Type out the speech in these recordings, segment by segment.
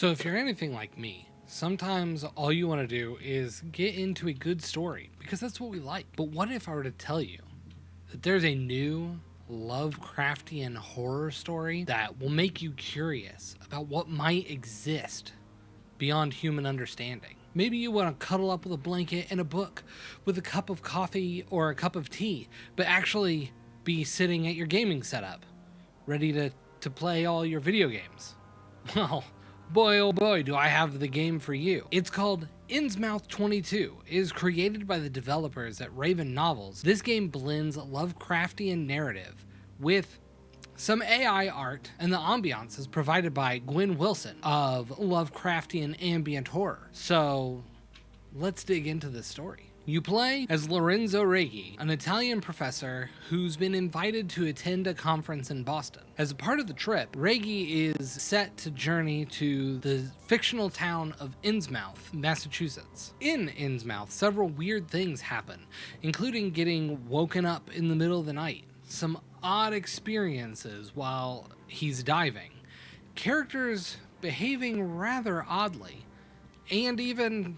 So if you're anything like me, sometimes all you want to do is get into a good story because that's what we like. But what if I were to tell you that there's a new Lovecraftian horror story that will make you curious about what might exist beyond human understanding? Maybe you want to cuddle up with a blanket and a book with a cup of coffee or a cup of tea, but actually be sitting at your gaming setup, ready to play all your video games. Well, boy oh boy, do I have the game for you. It's called Innsmouth 22. It is created by the developers at Raven Novels. This game blends Lovecraftian narrative with some AI art, and the ambiance is provided by Gwen Wilson of Lovecraftian ambient horror. So let's dig into this story. You play as Lorenzo Righi, an Italian professor who's been invited to attend a conference in Boston. As a part of the trip, Righi is set to journey to the fictional town of Innsmouth, Massachusetts. In Innsmouth, several weird things happen, including getting woken up in the middle of the night, some odd experiences while he's diving, characters behaving rather oddly, and even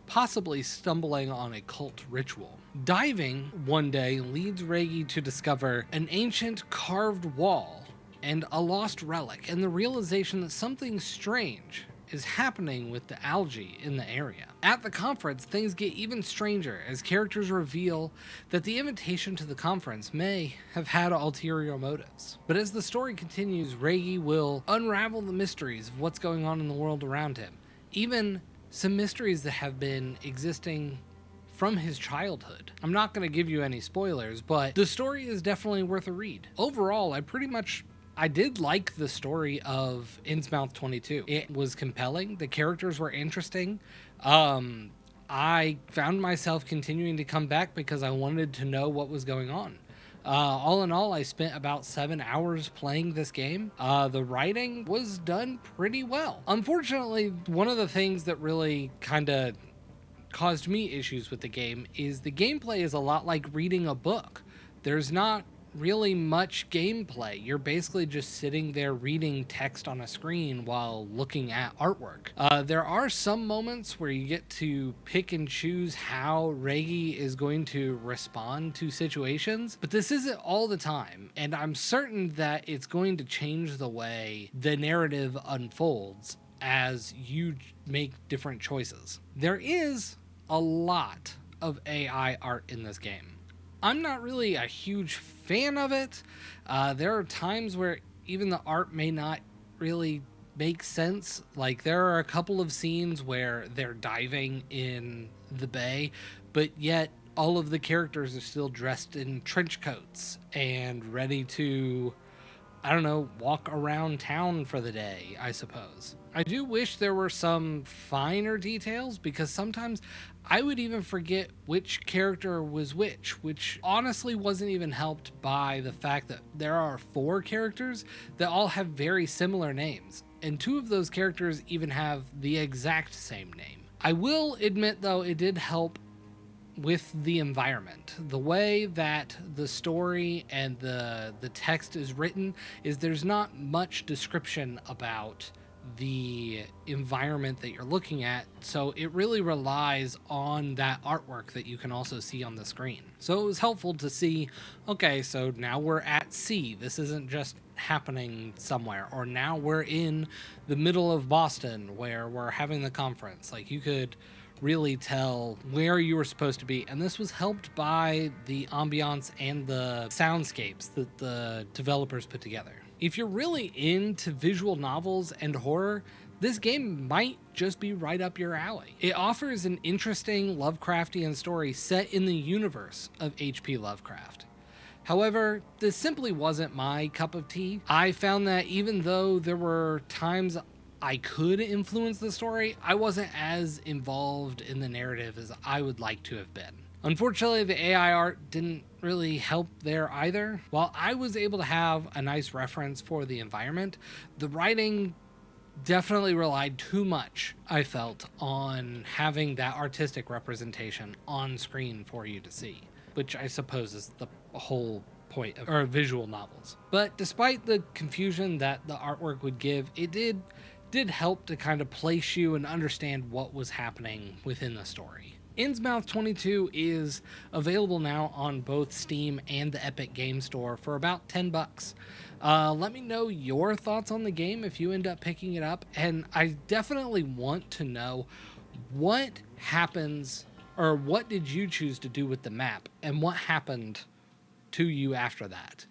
possibly stumbling on a cult ritual. Diving one day leads Righi to discover an ancient carved wall and a lost relic, and the realization that something strange is happening with the algae in the area. At the conference, things get even stranger as characters reveal that the invitation to the conference may have had ulterior motives. But as the story continues, Righi will unravel the mysteries of what's going on in the world around him, even some mysteries that have been existing from his childhood. I'm not going to give you any spoilers, but the story is definitely worth a read. Overall, I did like the story of Innsmouth 22. It was compelling. The characters were interesting. I found myself continuing to come back because I wanted to know what was going on. All in all, I spent about 7 hours playing this game. The writing was done pretty well. Unfortunately, one of the things that really kind of caused me issues with the game is the gameplay is a lot like reading a book. There's not really much gameplay. You're basically just sitting there reading text on a screen while looking at artwork. There are some moments where you get to pick and choose how Righi is going to respond to situations, but this isn't all the time, and I'm certain that it's going to change the way the narrative unfolds as you make different choices. There is a lot of AI art in this game. I'm not really a huge fan of it. There are times where even the art may not really make sense. Like, there are a couple of scenes where they're diving in the bay, but yet all of the characters are still dressed in trench coats and ready to, I don't know, walk around town for the day, I suppose. I do wish there were some finer details, because sometimes I would even forget which character was which honestly wasn't even helped by the fact that there are 4 characters that all have very similar names, and 2 of those characters even have the exact same name. I will admit, though, it did help with the environment. The way that the story and the text is written is there's not much description about the environment that you're looking at, so it really relies on that artwork that you can also see on the screen. So it was helpful to see, okay, so now we're at sea. This isn't just happening somewhere, or now we're in the middle of Boston where we're having the conference. Like, you could really tell where you were supposed to be, and this was helped by the ambiance and the soundscapes that the developers put together. If you're really into visual novels and horror, this game might just be right up your alley. It offers an interesting Lovecraftian story set in the universe of HP Lovecraft. However, this simply wasn't my cup of tea. I found that even though there were times I could influence the story, I wasn't as involved in the narrative as I would like to have been. Unfortunately, the AI art didn't really help there either. While I was able to have a nice reference for the environment, the writing definitely relied too much, I felt, on having that artistic representation on screen for you to see, which I suppose is the whole point of visual novels. But despite the confusion that the artwork would give, it did did help to kind of place you and understand what was happening within the story. Innsmouth 22 is available now on both Steam and the Epic Game Store for about $10. Let me know your thoughts on the game if you end up picking it up, and I definitely want to know what happens, or what did you choose to do with the map, and what happened to you after that.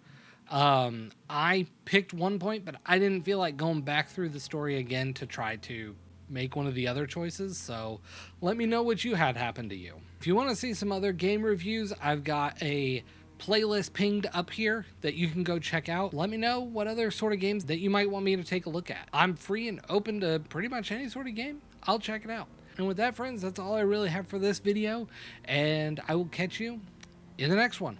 I picked one point, but I didn't feel like going back through the story again to try to make one of the other choices, so let me know what you had happen to you. If you want to see some other game reviews, I've got a playlist pinged up here that you can go check out. Let me know what other sort of games that you might want me to take a look at. I'm free and open to pretty much any sort of game. I'll check it out. And with that, friends, that's all I really have for this video, and I will catch you in the next one.